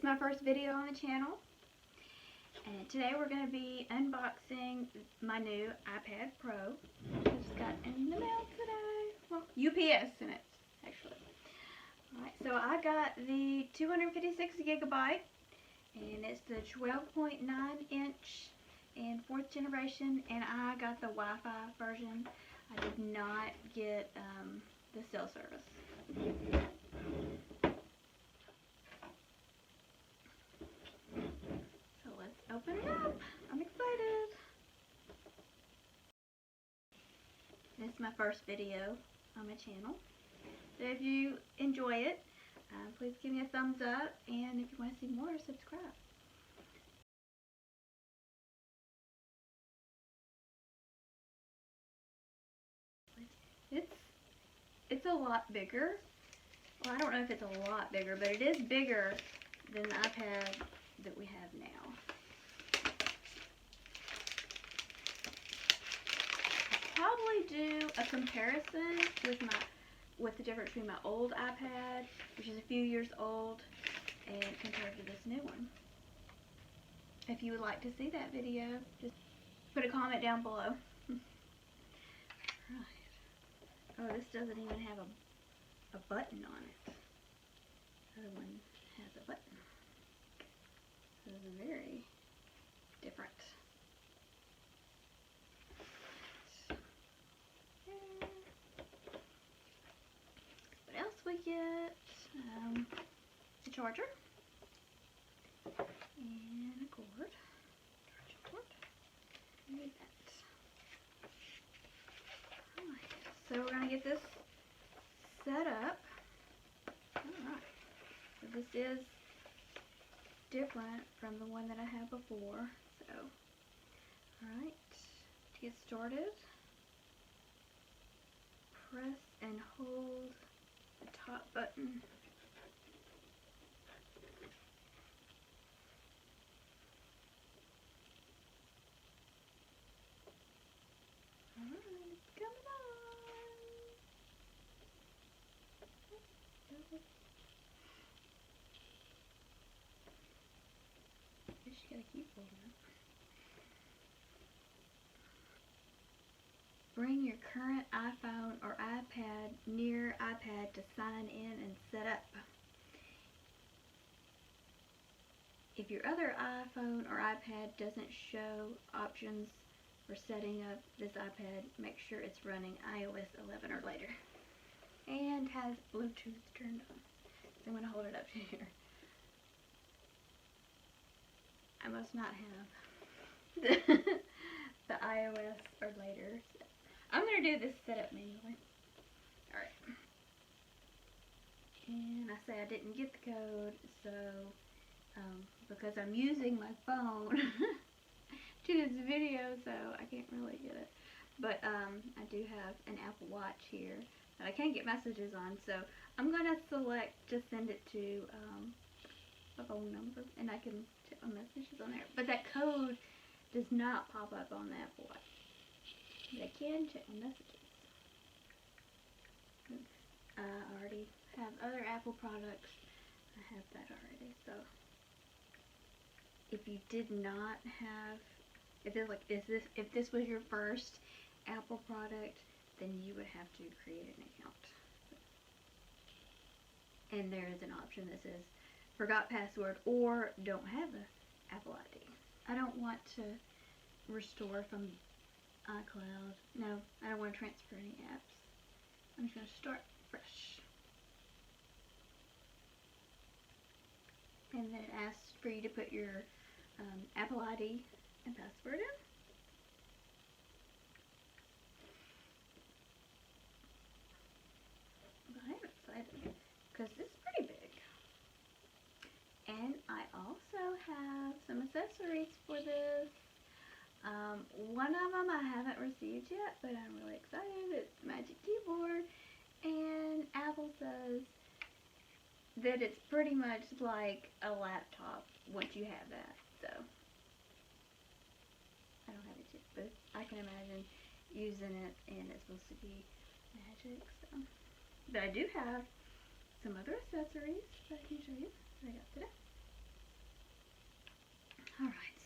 It's my first video on the channel, and today we're going to be unboxing my new iPad Pro. I just got in the mail today. Well, UPS in it, actually. Alright, so I got the 256 gigabyte, and it's the 12.9 inch and 4th generation, and I got the Wi-Fi version. I did not get the cell service. Open it up. I'm excited. This is my first video on my channel. So if you enjoy it, please give me a thumbs up, and if you want to see more, subscribe. It's a lot bigger. Well, I don't know if it's a lot bigger, but it is bigger than the iPad that we have now. Probably do a comparison with the difference between my old iPad, which is a few years old, and compared to this new one. If you would like to see that video, just put a comment down below. Right. Oh, this doesn't even have a button on it. The other one has a button. So it's very different. We get a charger and a cord, charging cord. Need that. Alright, so we're going to get this set up. Alright, so this is different from the one that I had before. So, alright, to get started, press and hold the top button. Alright, it's coming on. I guess you gotta keep holding it. Bring your current iPhone or iPad near iPad to sign in and set up. If your other iPhone or iPad doesn't show options for setting up this iPad, make sure it's running iOS 11 or later and has Bluetooth turned on. So I'm going to hold it up to here. I must not have the iOS or later. So I'm going to do this setup manually. Alright. And I say I didn't get the code, so because I'm using my phone to this video, so I can't really get it. But I do have an Apple Watch here that I can get messages on, so I'm going to select to send it to a phone number, and I can check my messages on there. But that code does not pop up on the Apple Watch. But I can check my messages. I already have other Apple products. I have that already, so if you did not have, if this was your first Apple product, then you would have to create an account. And there is an option that says forgot password or don't have an Apple ID. I don't want to restore from iCloud. No, I don't want to transfer any apps. I'm just going to start fresh. And then it asks for you to put your Apple ID and password in. But I'm excited because it's pretty big. And I also have some accessories for this. One of them I haven't received yet, but I'm really excited. It's Magic Keyboard, and Apple says that it's pretty much like a laptop once you have that. So I don't have it yet, but I can imagine using it, and it's supposed to be magic. So, but I do have some other accessories that I can show you that I got today.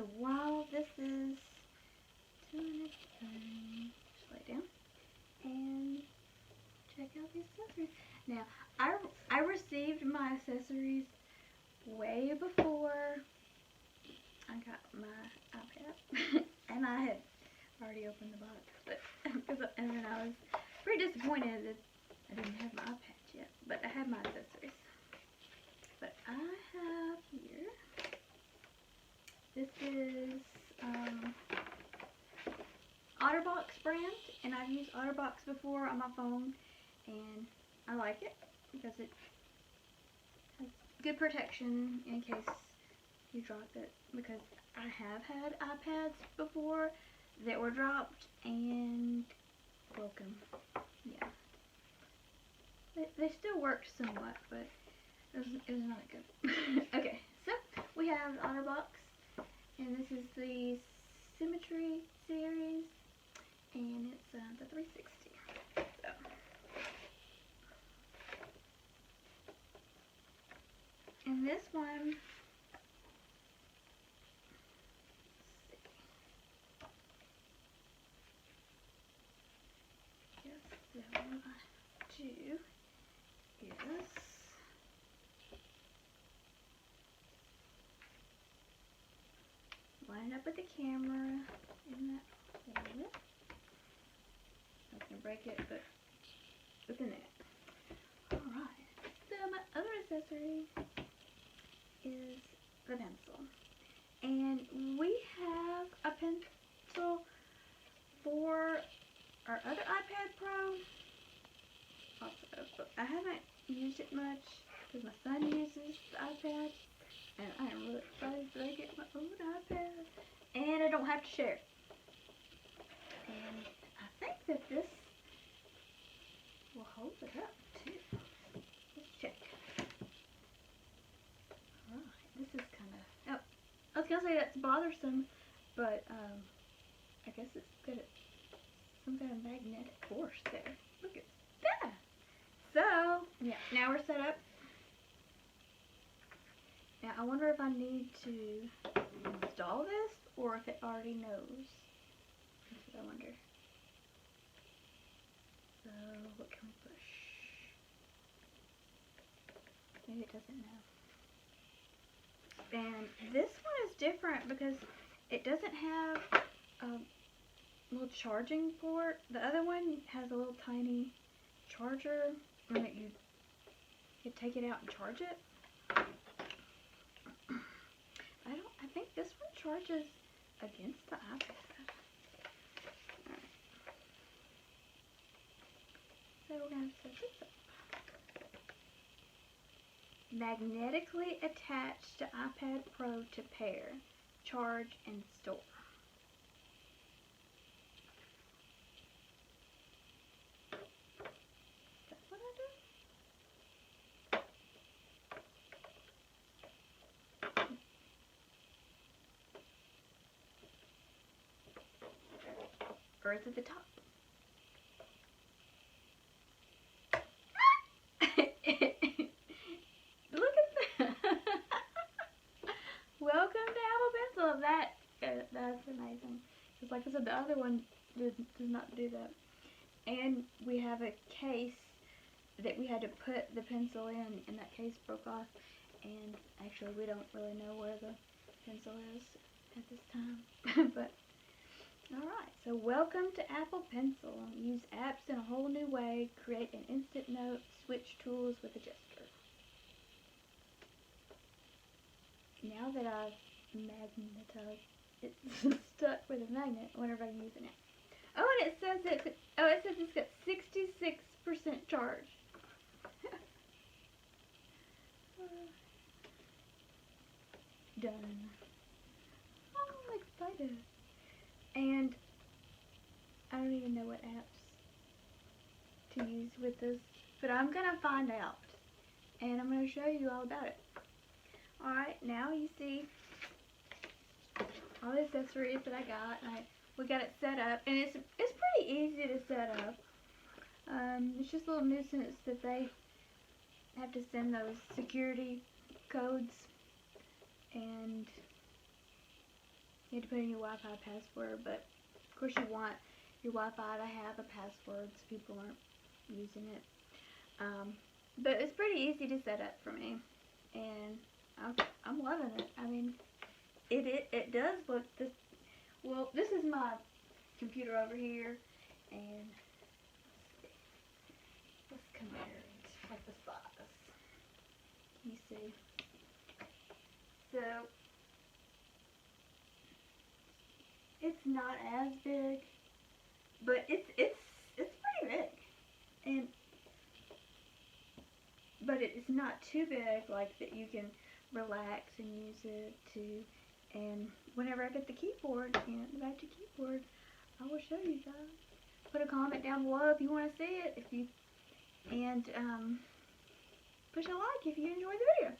so while this is doing its thing, just lay down and check out these accessories. Now, I received my accessories way before I got my iPad, and I had already opened the box, but and then I was pretty disappointed that I didn't have my iPad yet, but I had my accessories. But I have here, this is Otter Box brand, and I've used Otter Box before on my phone, and I like it because it has good protection in case you drop it, because I have had iPads before that were dropped and broken. Yeah. They still worked somewhat, but it was not good. Okay, so we have the Otter Box, and this is the Symmetry Series, and it's the 360. So. And this one, the one I do is line up with the camera in that hole. Not gonna break it, but within it. Alright, so my other accessory is the pencil. And we have a pencil for our other iPad Pro also, but I haven't used it much because my son uses the iPad, and I am really excited that I get my own iPad, and I don't have to share. And I think that this will hold it up too. Let's check. Alright, this is kind of, oh, I was going to say that's bothersome, but I guess it's got some kind of magnetic force there. Look at that. So, yeah, now we're set up. Now, I wonder if I need to install this or if it already knows. That's what I wonder. So, what can we push? Maybe it doesn't know. And this one is different because it doesn't have a little charging port. The other one has a little tiny charger and that you take it out and charge it. I think this one charges against the iPad. Alright. So we're going to set this up. Magnetically attached to iPad Pro to pair, charge, and store. That's what I do. Or is it the top? Look at that! Welcome to Apple Pencil. That's amazing. Because like I said, the other one does not do that. And we have a case that we had to put the pencil in, and that case broke off. And actually, we don't really know where the pencil is at this time. But alright, so welcome to Apple Pencil. Use apps in a whole new way. Create an instant note. Switch tools with a gesture. Now that I've magnetized, it's stuck with a magnet whenever I'm using it. Oh, and it says it's got 66% charge. Done. Oh, I'm excited. And I don't even know what apps to use with this, but I'm gonna find out, and I'm gonna show you all about it. Alright, now you see all the accessories that I got. We got it set up, and it's pretty easy to set up. It's just a little nuisance that they have to send those security codes, and need to put in your Wi-Fi password, but of course you want your Wi-Fi to have a password so people aren't using it. But it's pretty easy to set up for me, and I'm loving it. I mean, it does look this. Well, this is my computer over here, and let's compare it with the size. You see, so it's not as big, but it's pretty big, and but it's not too big like that you can relax and use it to. And whenever I get the keyboard, the magic keyboard, I will show you guys. Put a comment down below if you want to see it. And push a like if you enjoyed the video.